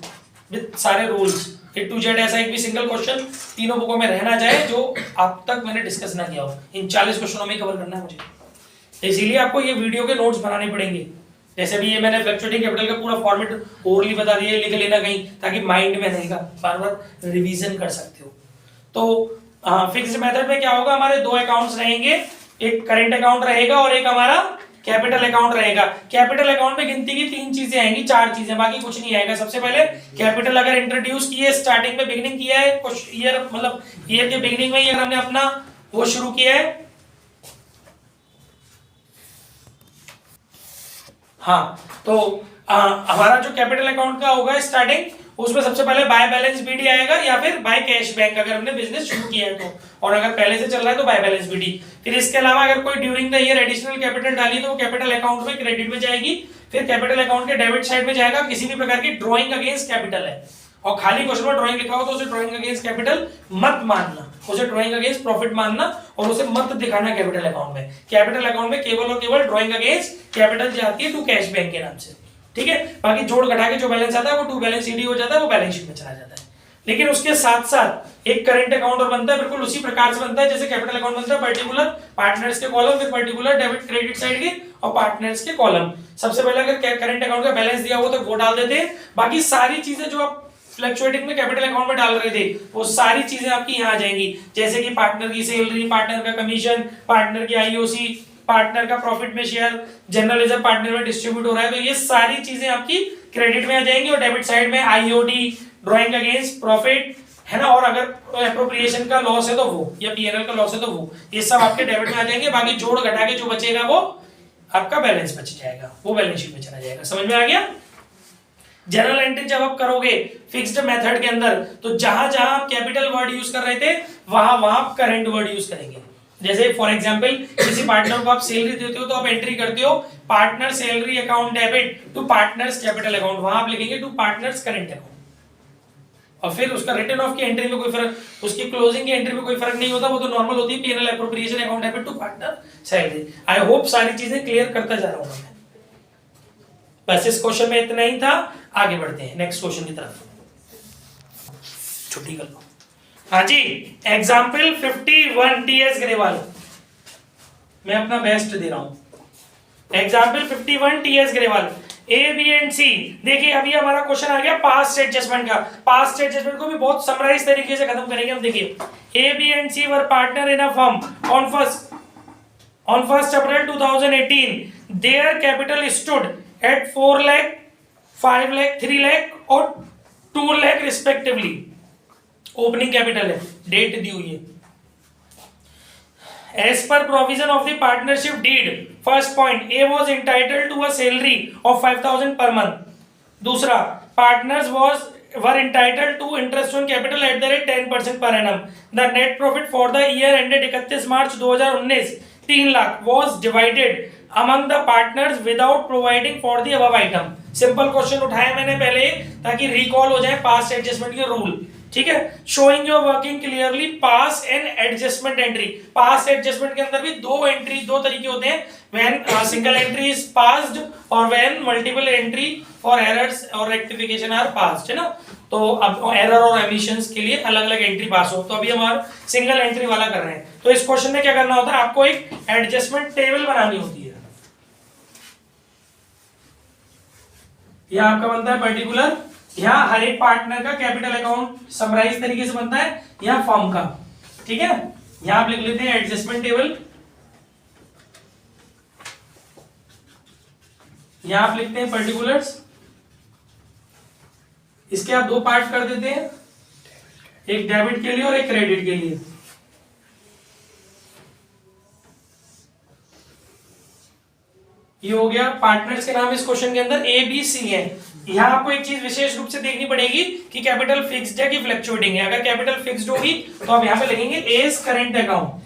विद सारे रूल्स A to Z। ऐसा एक भी सिंगल क्वेश्चन तीनों बुकों में रहना जाए जो अब तक मैंने डिस्कस ना किया हो, इन 40 क्वेश्चनों में कवर करना है मुझे। इसीलिए आपको ये वीडियो के नोट्स बनाने पड़ेंगे। जैसे भी ये मैंने फ्लक्चुएटिंग कैपिटल का पूरा फॉर्मेट ओरली बता दिया, लिख लेना कहीं, ताकि माइंड में रहेगा, बार बार रिवीजन कर सकते हो। तो फिक्स्ड मेथड में क्या होगा, हमारे दो अकाउंट्स रहेंगे, एक करेंट अकाउंट रहेगा और एक हमारा कैपिटल अकाउंट रहेगा। कैपिटल अकाउंट में गिनती की 3 चीजें आएंगी, 4 चीजें, बाकी कुछ नहीं आएगा। सबसे पहले कैपिटल अगर इंट्रोड्यूस किए, स्टार्टिंग में बिगिनिंग किया है, कुछ ईयर मतलब ईयर के बिगिनिंग में ही अगर हमने अपना वो शुरू किया है, हाँ, तो हमारा जो कैपिटल अकाउंट का होगा स्टार्टिंग, उसमें सबसे पहले बाय बैलेंस बीडी आएगा या फिर बाय कैश बैंक अगर हमने बिजनेस शुरू किया है तो, और अगर पहले से चल रहा है तो बाय बैलेंस बीडी। फिर इसके अलावा अगर कोई during the year additional capital डाली तो वो कैपिटल अकाउंट में क्रेडिट में जाएगी। फिर कैपिटल अकाउंट के डेबिट साइड में जाएगा किसी भी प्रकार की ड्रॉइंग अगेंस्ट कैपिटल है, और खाली क्वेश्चन में ड्रॉइंग लिखा हो तो उसे ड्रॉइंग अगेंस्ट कैपिटल मत मानना, उसे ड्रॉइंग अगेंस्ट प्रॉफिट मानना और उसे मत दिखाना कैपिटल अकाउंट में। कैपिटल अकाउंट में केवल और केवल ड्रॉइंग अगेंस्ट कैपिटल जाती है टू कैश बैंक के नाम से, ठीक है। बाकी जोड़ घटा के जो बैलेंस आता है वो टू बैलेंस ईडी हो जाता है, वो बैलेंस शीट में चला जाता है। लेकिन उसके साथ साथ एक करंट अकाउंट और बनता है, बिल्कुल उसी प्रकार से बनता है जैसे कैपिटल अकाउंट बनता है, पर्टिकुलर पार्टनर्स के कॉलम, फिर पर्टिकुलर डेबिट क्रेडिट साइड के और पार्टनर्स के कॉलम। सबसे पहले अगर करंट अकाउंट का बैलेंस दिया हो तो वो डाल देते हैं, बाकी सारी चीजें जो आप फ्लक्चुएटिंग में कैपिटल अकाउंट में डाल रहे थे वो सारी चीजें आपकी यहाँ आ जाएंगी, जैसे कि पार्टनर की सैलरी, पार्टनर का कमीशन, पार्टनर की आईओसी, पार्टनर का प्रॉफिट में शेयर, जनरल रिजर्व पार्टनर में डिस्ट्रीब्यूट हो रहा है, तो ये सारी चीजें आपकी क्रेडिट में आ जाएंगी। और डेबिट साइड में आईओडी, ड्रॉइंग अगेंस्ट प्रॉफिट, है ना, और अगर एप्रोप्रिएशन का लॉस है तो वो, या पीएनएल का लॉस है तो वो, ये सब आपके डेबिट में आ जाएंगे। बाकी जोड़ घटा के जो बचेगा वो आपका बैलेंस बच जाएगा, वो बैलेंस शीट में चला जाएगा। समझ में आ गया? जनरल एंट्री जब आप करोगे फिक्स्ड मेथड के अंदर तो जहां जहां आप कैपिटल वर्ड यूज कर रहे थे वहां वहां करंट वर्ड यूज करेंगे। जैसे फॉर एग्जांपल किसी पार्टनर को आप सैलरी देते हो तो आप एंट्री करते हो partner salary account debit to partners capital account, वहां आप लिखेंगे टू पार्टनर्स करंट अकाउंट। और फिर उसका रिटर्न ऑफ की एंट्री में कोई फर्क, उसकी क्लोजिंग की एंट्री में कोई फर्क नहीं होता, वो तो नॉर्मल होती है PNL appropriation account debit to partner salary. I hope सारी चीजें क्लियर करता जा रहा हूं मैं। बस इस क्वेश्चन में इतना ही था, आगे बढ़ते हैं नेक्स्ट क्वेश्चन की तरफ। छुट्टी कर लो। हाँ जी, एग्जाम्पल 51 टीएस ग्रेवाल, मैं अपना बेस्ट दे रहा हूं। Example 51 TS Grewal, A B and C. देखिए अभी हमारा क्वेश्चन आ गया पास्ट एडजस्टमेंट का। पास्ट एडजस्टमेंट को भी बहुत समराइज तरीके से खत्म करेंगे हम। देखिए A B and C were partner in a firm on 1st April 2018, their capital stood at 4 lakh, 5 lakh, 3 lakh और 2 लाख रिस्पेक्टिवली। ओपनिंग कैपिटल है, डेट दी हुई है। As per provision of the partnership deed, first point, A was entitled to a salary of 5,000 per month. दूसरा, partners were entitled to interest on capital at the rate 10% per annum. The net profit for the year ended 31 March 2019 3 lakh was divided among the partners without providing for the above item. Simple question उठाया मैंने पहले ताकि recall हो जाए past adjustment के rule. ठीक है, showing your working clearly pass and adjustment entry. Pass adjustment के अंदर भी दो तरीके होते हैं, when single entry is passed और when multiple entry for errors और रेक्टिफिकेशन आर पास्ड, है ना. तो अब एरर और एमिशंस के लिए अलग अलग एंट्री पास हो. तो अभी हम सिंगल एंट्री वाला कर रहे हैं. तो इस क्वेश्चन में क्या करना होता है, आपको एक एडजस्टमेंट टेबल बनानी होती है. यह आपका बनता है पर्टिकुलर, यहाँ हर एक पार्टनर का कैपिटल अकाउंट समराइज तरीके से बनता है, यहाँ फॉर्म का. ठीक है, यहाँ आप लिख लेते हैं एडजस्टमेंट टेबल. यहाँ आप लिखते हैं पर्टिकुलर्स. इसके आप दो पार्ट कर देते हैं, एक डेबिट के लिए और एक क्रेडिट के लिए. ये हो गया पार्टनर्स के नाम. इस क्वेश्चन के अंदर ए बी सी है. यहाँ आपको एक चीज विशेष रूप से देखनी पड़ेगी कि कैपिटल फिक्स्ड है कि फ्लक्चुएटिंग है. अगर कैपिटल फिक्स्ड होगी तो आप यहाँ पे लिखेंगे एज करंट अकाउंट,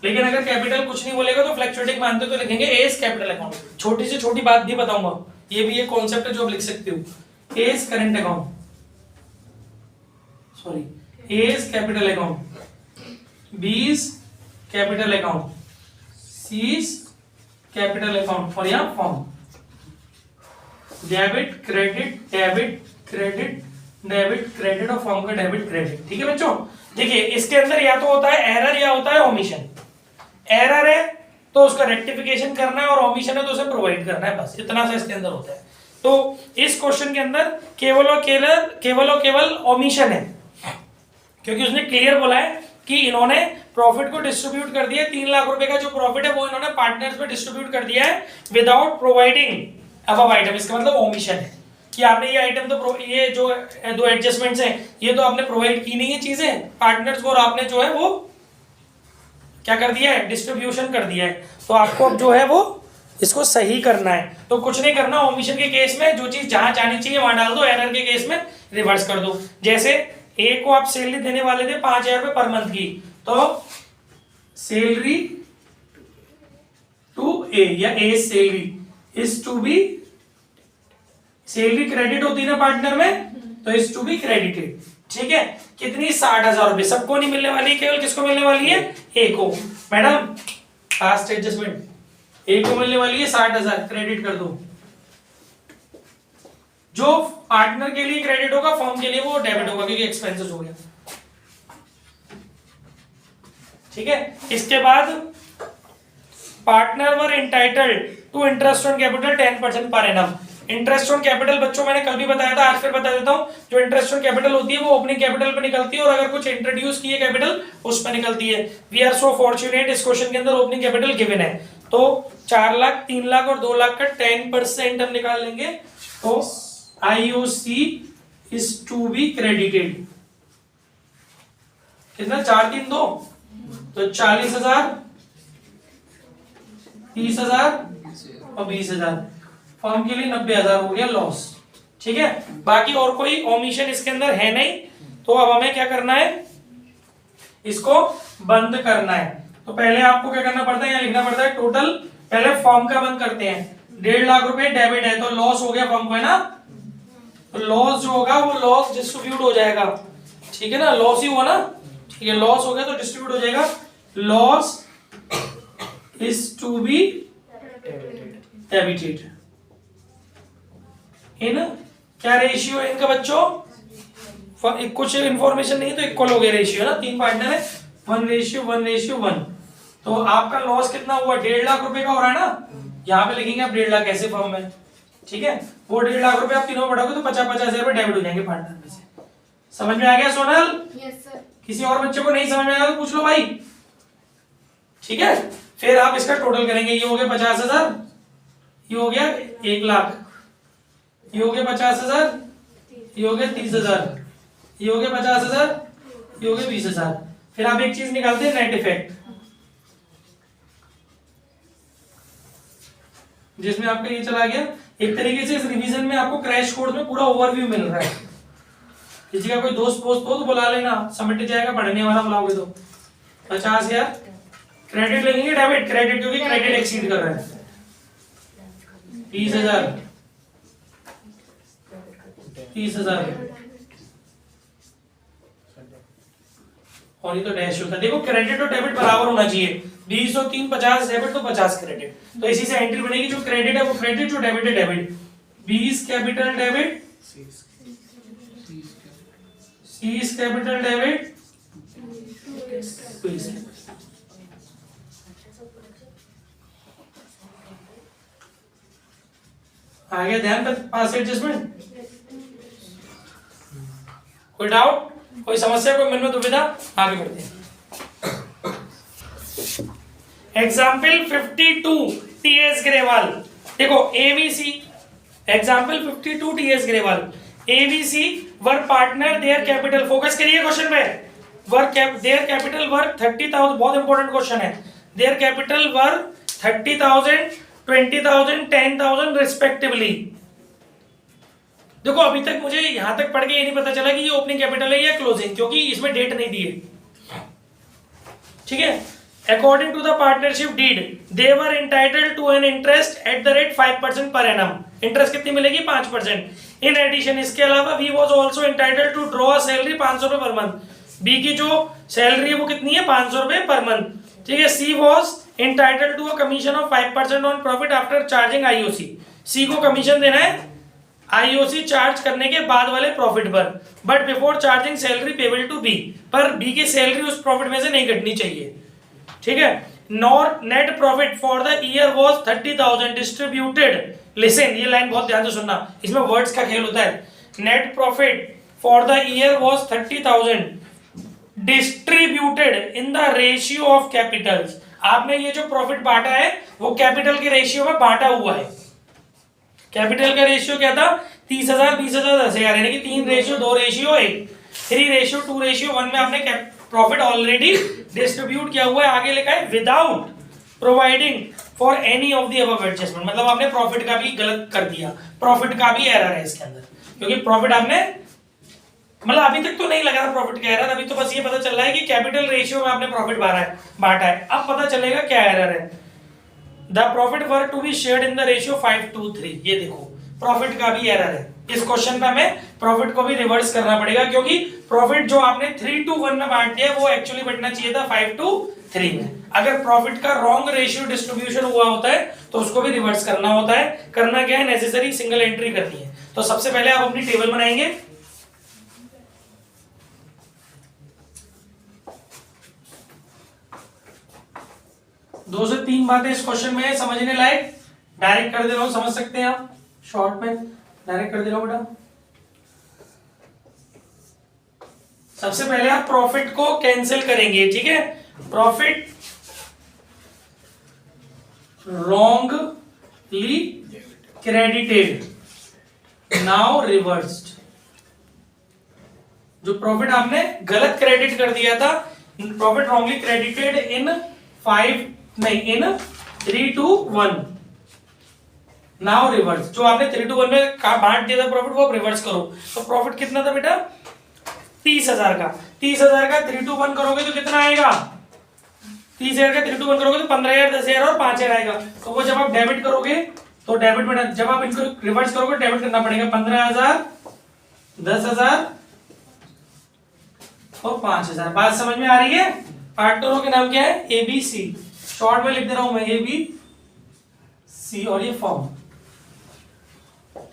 लेकिन अगर कैपिटल कुछ नहीं बोलेगा तो फ्लक्चुएटिंग मानते तो लिखेंगे एज कैपिटल अकाउंट. छोटी से छोटी बात भी बताऊंगा, ये भी एक कॉन्सेप्ट है जो आप लिख सकते हो. A's current account, sorry A's capital account, B's capital account, C's capital account और यहाँ firm. Debit credit debit credit debit credit और फॉर्म का डेबिट क्रेडिट. ठीक है बच्चों, देखिए इसके अंदर या तो होता है एरर या होता है ओमिशन. एरर है तो उसका रेक्टिफिकेशन करना है और ओमिशन है तो उसे प्रोवाइड करना है, बस इतना सा इसके अंदर होता है. तो इस क्वेश्चन के अंदर केवल और केवल ओमिशन है, क्योंकि उसने क्लियर बोला है कि इन्होंने प्रॉफिट को डिस्ट्रीब्यूट कर दिया. 3 लाख रुपए का जो प्रॉफिट है वो इन्होंने पार्टनर्स में डिस्ट्रीब्यूट कर दिया है विदाउट प्रोवाइडिंग अबव आइटम. इसका मतलब ओमिशन है कि आपने ये आइटम तो ये जो दो एडजस्टमेंट्स हैं ये तो आपने प्रोवाइड की नहीं है चीजें पार्टनर्स को, और आपने जो है वो क्या कर दिया है, डिस्ट्रीब्यूशन कर दिया है. तो आपको अब जो है वो इसको सही करना है. तो कुछ नहीं करना, ओमिशन के केस में जो चीज जहां जानी चाहिए वहां डाल दो, एरर के केस में रिवर्स कर दो. जैसे ए को आप सैलरी देने वाले थे 5,000 रुपए पर मंथ की, तो सैलरी टू ए या A salary is to be, salary credit होती है ना पार्टनर में, तो इज टू बी क्रेडिटेड. ठीक है, कितनी 60,000 रुपए. सबको नहीं मिलने वाली, केवल किसको मिलने वाली है, ए को. मैडम फास्ट एडजस्टमेंट, ए को मिलने वाली है 60,000, क्रेडिट कर दो. जो पार्टनर के लिए क्रेडिट होगा फर्म के लिए वो डेबिट होगा क्योंकि एक्सपेंसेस हो गया. ठीक है, इसके बाद partner were entitled to interest on capital 10% per annum. Interest on capital बच्चों मैंने कल भी बताया था, आज फिर बता देता हूं. जो इंटरेस्ट ऑन कैपिटल होती है वो ओपनिंग कैपिटल पे निकलती है और अगर कुछ इंट्रोड्यूस किए कैपिटल उस पर निकलती है. वी आर सो फॉर्चुनेट, इस क्वेश्चन के अंदर ओपनिंग कैपिटल गिवन है, तो 4 लाख 3 लाख और 2 लाख का 10% हम निकाल लेंगे. तो IOC is to be credited. कितना, 4 3 2, तो 40,000 30,000 और 20,000. फर्म के लिए 90,000 हो गया लॉस. ठीक है, बाकी और कोई ओमिशन इसके अंदर है नहीं. तो अब हमें क्या करना है, इसको बंद करना है. तो पहले आपको क्या करना पड़ता है, यहाँ लिखना पड़ता है टोटल. पहले फर्म का बंद करते हैं. 1.5 लाख रुपए डेबिट है तो लॉस हो गया फर्म को, है ना. तो लॉस जो होगा वो लॉस डिस्ट्रीब्यूट हो जाएगा. ठीक है ना, लॉस ही हुआ ना. ठीक है, लॉस हो गया तो डिस्ट्रीब्यूट हो जाएगा. Loss is to be debited in, क्या रेशियो है इनका बच्चों, कुछ इन्फॉर्मेशन नहीं है तो इक्वल हो गया रेशियो, ना. 3 पार्टनर है, 1:1:1. तो आपका लॉस कितना हुआ, 1.5 लाख रुपए का हो रहा है ना. यहाँ पे लिखेंगे आप 1.5 लाख ऐसे फर्म में. ठीक है, वो 1.5 लाख रुपए आप तीनों बढ़ाओगे तो 50,000 रुपए डेबिट हो जाएंगे पार्टनर में से. समझ में आ गया सोनल? Yes sir. किसी और बच्चे को नहीं समझ में आया तो पूछ लो भाई. ठीक है, फिर आप इसका टोटल करेंगे. ये हो गया 50,000, ये हो गया 1 लाख, ये हो गया 50,000, ये हो गया 30,000, ये हो गया 50,000, ये हो गया 20,000. फिर आप एक चीज निकालते हैं नेट इफेक्ट. जिसमें आपका ये चला गया। एक तरीके से इस रिवीजन में आपको क्रैश कोर्स में पूरा ओवरव्यू मिल रहा है। किसी का कोई दोस्त पोस्ट हो तो बुला लेना, समिट जाएगा, पढ़ने वाला बुलाओगे तो 50,000 क्रेडिट लगेंगे, डेबिट क्रेडिट, क्योंकि क्रेडिट एक्सीड कर रहा है। 30,000 और ये तो डैश होता है। देखो क्रेडिट और डेबिट बराबर होना चाहिए, 20 और 3 50 डेबिट तो 50 क्रेडिट, तो इसी से एंट्री बनेगी। जो क्रेडिट है वो क्रेडिट, जो डेबिट है debit. 20 capital debit, 30 capital debit, 20 आगे ध्यान पर पास एडजस्टमेंट। कोई डाउट, कोई समस्या, कोई मन में दुविधा? आगे बढ़ते हैं। Example 52 TS Grewal. देखो ABC, example 52 TS Grewal. ABC were partner, their capital, focus करिए क्वेश्चन पे, देयर कैपिटल वर 30,000, बहुत इंपॉर्टेंट क्वेश्चन है। Their capital were 30,000, 20,000, 10,000 respectively. देखो अभी तक मुझे यहां तक पढ़ के ये नहीं पता चला कि ये ओपनिंग कैपिटल है या क्लोजिंग, क्योंकि इसमें डेट नहीं दी है। ठीक है। According to the partnership deed they were entitled to an interest at the rate 5% per annum. Interest कितनी मिलेगी? 5%। इन एडिशन, इसके अलावा B was also entitled to draw salary 500 रुपए पर मंथ। बी की जो सैलरी है वो कितनी है? 500 रुपए पर मंथ। ठीक है। She was entitled to a commission of 5% on profit after charging IOC. She को कमीशन देना है आईओसी चार्ज करने के बाद वाले प्रॉफिट पर, but before charging salary payable to B. पर बी की सैलरी उस प्रॉफिट में से नहीं कटनी चाहिए। ठीक है। Nor net profit for the year was 30,000 distributed. Listen, ये लाइन बहुत ध्यान से सुनना, इसमें वर्ड्स का खेल होता है। Net profit for the year was 30,000 distributed in the ratio of Capitals. आपने ये जो प्रॉफिट बांटा है वो कैपिटल के रेशियो में बांटा हुआ है। कैपिटल का रेशियो क्या था? 30,000, 20,000, 10,000, यानी कि 3:2:1, 3:2:1 में आपने प्रॉफिट ऑलरेडी डिस्ट्रीब्यूट किया हुआ है। आगे लिखा है without providing for any of the above adjustment, मतलब आपने प्रॉफिट का भी गलत कर दिया, प्रॉफिट का भी एरर है इसके अंदर, क्योंकि प्रॉफिट आपने, मतलब अभी तक तो नहीं लगा था प्रॉफिट का एरर, अभी तो बस ये पता चल रहा है कि कैपिटल रेशियो में आपने प्रॉफिट बांटा है। अब पता चलेगा क्या एरर है। The profit were to be shared in the ratio 5:3। ये देखो प्रॉफिट का भी एरर है। इस क्वेश्चन पे हमें प्रॉफिट को भी रिवर्स करना पड़ेगा, क्योंकि प्रॉफिट जो आपने 3:1 में बांट दिया वो एक्चुअली बटना चाहिए था 5:3 में। अगर प्रॉफिट का रॉन्ग रेशियो डिस्ट्रीब्यूशन हुआ होता है तो उसको भी रिवर्स करना होता है। करना क्या है? नेसेसरी सिंगल एंट्री करनी है। तो सबसे पहले आप अपनी टेबल बनाएंगे। दो से तीन बातें इस क्वेश्चन में समझने लायक, डायरेक्ट कर दे रहा हूं, समझ सकते हैं आप, शॉर्ट में डायरेक्ट कर दे रहा हूं बेटा। सबसे पहले आप प्रॉफिट को कैंसिल करेंगे। ठीक है। Profit wrongly credited, now reversed। जो प्रॉफिट आपने गलत क्रेडिट कर दिया था, profit wrongly credited in 3:1, now reverse. जो आपने 3:1 में बांट दिया था प्रॉफिट वो रिवर्स करो। तो प्रॉफिट कितना था बेटा? 30,000 का। 30,000 का 3:1 करोगे तो कितना आएगा? 30,000 का 3:1 करोगे तो 15,000, 10,000 और 5,000 आएगा। तो वो जब आप डेबिट करोगे तो डेबिट में, जब आप इनको रिवर्स करोगे डेबिट करना पड़ेगा 15,000, 10,000 और 5,000। बात समझ में आ रही है? पार्टनरों के नाम क्या है? एबीसी। शॉर्ट में लिख दे रहा हूं मैं एबीसी, और ये form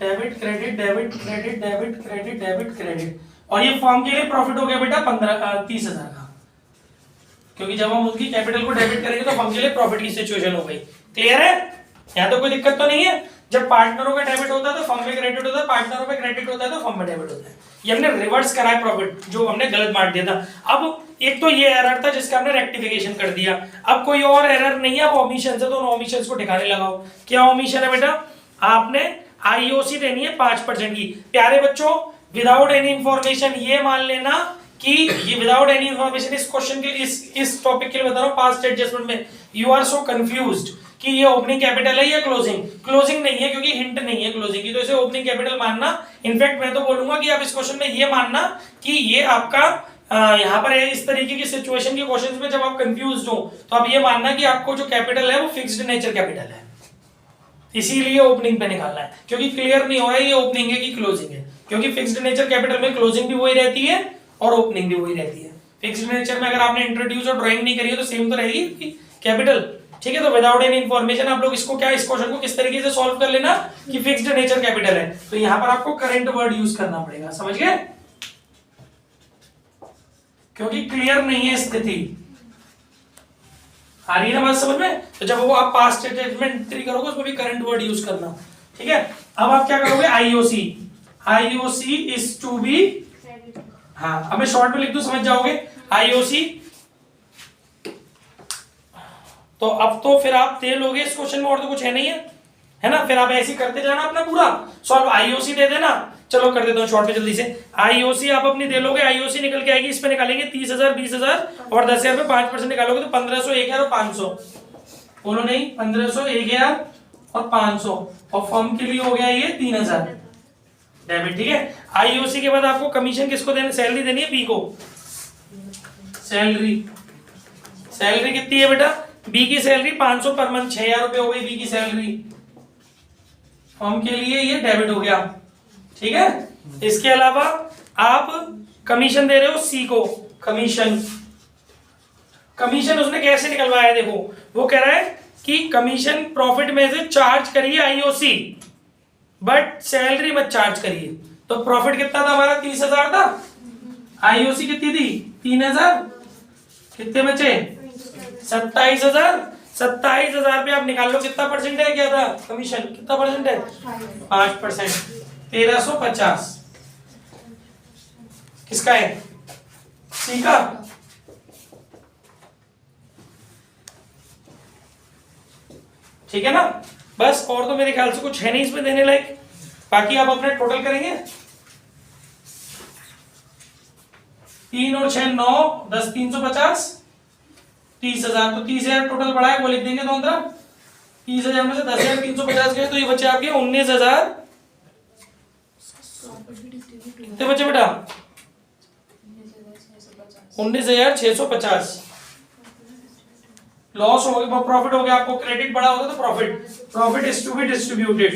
debit credit debit credit debit credit debit credit. और ये फॉर्म के लिए प्रॉफिट हो गया बेटा 30,000 का, क्योंकि जब हम उसकी कैपिटल को डेबिट करेंगे तो फॉर्म के लिए प्रॉफिट की सिचुएशन हो गई। क्लियर है? यहाँ तो कोई दिक्कत तो नहीं है। जब पार्टनरों का डेबिट होता है तो फॉर्म में क्रेडिट होता है, पार्टनरों में क्रेडिट होता है तो फॉर्म में डेबिट होता है। ये हमने रिवर्स करा है प्रॉफिट, जो हमने गलत बांट दिया था। अब एक तो ये एरर था जिसका हमने रेक्टिफिकेशन कर दिया। अब कोई और एरर नहीं है, अब ओमिशन से, तो ओमिशन को ठिकाने लगाओ। क्या ओमिशन है बेटा? आपने आईओसी देनी है 5% की। प्यारे बच्चों, विदाउट एनी इंफॉर्मेशन ये मान लेना कि ये विदाउट एनी इंफॉर्मेशन, इस क्वेश्चन के लिए, इस टॉपिक के लिए बता रहा हूं, पास्ट एडजस्टमेंट में यू आर सो कंफ्यूज्ड कि ये ओपनिंग कैपिटल है या क्लोजिंग। क्लोजिंग नहीं है क्योंकि हिंट नहीं है क्लोजिंग की, तो इसे ओपनिंग कैपिटल मानना। इनफैक्ट मैं तो बोलूंगा कि आप इस क्वेश्चन में ये मानना कि ये आपका यहाँ पर इस तरीके की सिचुएशन के क्वेश्चंस में जब आप कंफ्यूज हो तो आप ये मानना कि आपको जो कैपिटल है वो फिक्स्ड नेचर कैपिटल है, इसीलिए ओपनिंग पे निकालना है, क्योंकि क्लियर नहीं हो रहा है ये ओपनिंग है कि क्लोजिंग है, क्योंकि फिक्स्ड नेचर कैपिटल में क्लोजिंग भी वही रहती है और ओपनिंग भी वही रहती है। फिक्स्ड नेचर में अगर आपने इंट्रोड्यूस और ड्राइंग नहीं करी है तो सेम तो रहेगी कैपिटल, ठीक है। तो विदाउट एनी इन्फॉर्मेशन आप लोग इसको क्या, इस क्वेश्चन को किस तरीके से सॉल्व कर लेना कि फिक्स्ड नेचर कैपिटल है, तो यहाँ पर आपको करंट वर्ड यूज करना पड़ेगा, समझ गए, क्योंकि क्लियर नहीं है स्थिति। आ रही है ना बात समझ में। तो जब वो आप पास्ट स्टेटमेंट करोगे उसमें भी करंट वर्ड यूज करना, ठीक है। अब आप क्या करोगे, IOC, IOC is to be, हाँ अब मैं शॉर्ट में लिख दूं समझ जाओगे, आईओसी। तो अब तो फिर आप दे लोगे इस क्वेश्चन में, और तो कुछ है नहीं है ना, फिर आप ऐसे करते जाना अपना पूरा सॉल्व। आईओसी दे देना, चलो कर देता हूँ शॉर्ट में जल्दी से। आईओसी आप अपनी दे लोगे, आईओसी निकल के आएगी, इस पे निकालेंगे 30,000, 20,000 और 10,000 पे 5% निकालोगे तो 1500, 1000 और 500, बोलो नहीं 1500, 1000 और 500, और फर्म के लिए हो गया ये 3000 डेबिट, ठीक है। आईओसी के बाद आपको कमीशन किसको देना, सैलरी देनी है बी को, सैलरी, सैलरी कितनी है बेटा, बी की सैलरी 500 पर मंथ, 6000 रुपए हो गई बी की सैलरी, फर्म के लिए ये डेबिट हो गया, ठीक है। इसके अलावा आप कमीशन दे रहे हो सी को, कमीशन, कमीशन उसने कैसे निकलवाया है देखो, वो कह रहा है कि कमीशन प्रॉफिट में से चार्ज करिए आईओसी, बट सैलरी मत चार्ज करिए। तो प्रॉफिट कितना था हमारा, 30,000 था, आईओसी कितनी थी 3,000, कितने बचे 27,000, 27,000 पे आप निकाल लो कितना परसेंट है, क्या था कमीशन, कितना परसेंट है 5%, 1350 किसका है, सी का। ठीक है ना, बस और तो मेरे ख्याल से कुछ है नहीं इसमें देने लायक, बाकी आप अपने टोटल करेंगे 3 और 6 9 10 350 30,000, तो 30,000 टोटल बढ़ा है वो लिख देंगे, तो अंदर 30,000 में से 10,350 गए तो ये बचे आपके 19,000, कितने बचे बेटा 19,650 लॉस हो गया, प्रॉफिट हो गया, आपको क्रेडिट बढ़ा होगा तो profit, profit is to be distributed,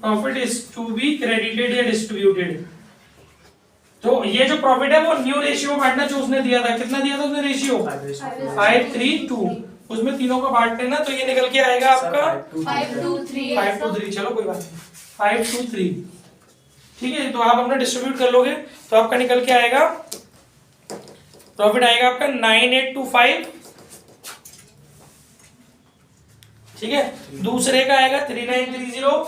profit is to be credited या डिस्ट्रीब्यूटेड। तो ये जो प्रॉफिट है वो न्यू रेशियो बांटना जो उसने दिया था, कितना दिया था उसने रेशियो 5:3:2, उसमें तीनों को बांट लेना, तो ये निकल के आएगा आपका 5:3, चलो कोई बात नहीं 5:3, ठीक है। तो आप अपना डिस्ट्रीब्यूट कर लोगे तो आपका निकल के आएगा, प्रॉफिट आएगा आपका 9825, ठीक है। दूसरे का आएगा 3930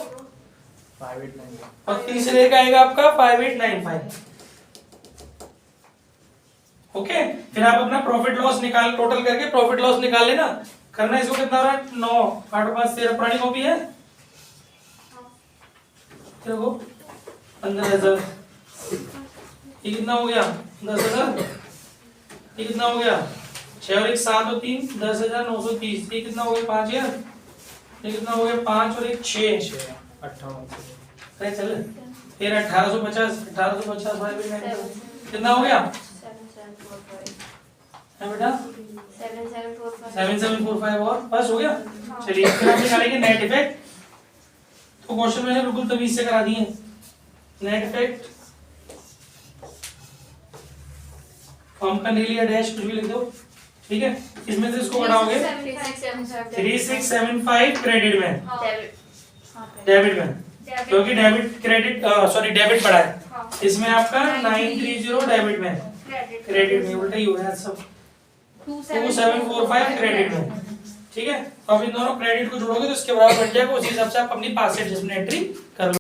और तीसरे का आएगा आपका 5895, ओके। फिर आप अपना प्रॉफिट लॉस निकाल, टोटल करके प्रॉफिट लॉस निकाल लेना, करना इसको कितना रहा 9 8 5 13, पुरानी कॉपी है देखो 15,000, ये कितना हो गया 10,000, ये कितना हो गया 6 और 1 7 और 3 10,930, ये कितना हो गया 5,000, ये कितना हो गया 5 और 1 6 58, चल फिर 1850 भाई कितना हो गया है बेटा 7745 और बस हो गया। चलिए फिर हम निकालेंगे नेट इफेक्ट, तो क्वेश्चन मैंने बिल्कुल तमीज से करा दिए। नेट इफेक्ट फॉर्म का नहीं लिया डैश कुछ भी लिख दो, ठीक है। इसमें से इसको बढ़ाओगे 3675 क्रेडिट में, डेबिट में, क्योंकि डेबिट क्रेडिट सॉरी डेबिट पड़ा है, इसमें आपका 930 डेबिट में, क्रेडिट में उल्टा ही हो रहा है सब, 2745 क्रेडिट में, ठीक है। तो अब इन दोनों क्रेडिट को जोड़ोगे तो इसके बराबर बन जाएगा, उसी हिसाब से आप अपनी पास से एडजस्टमेंट एंट्री कर लो।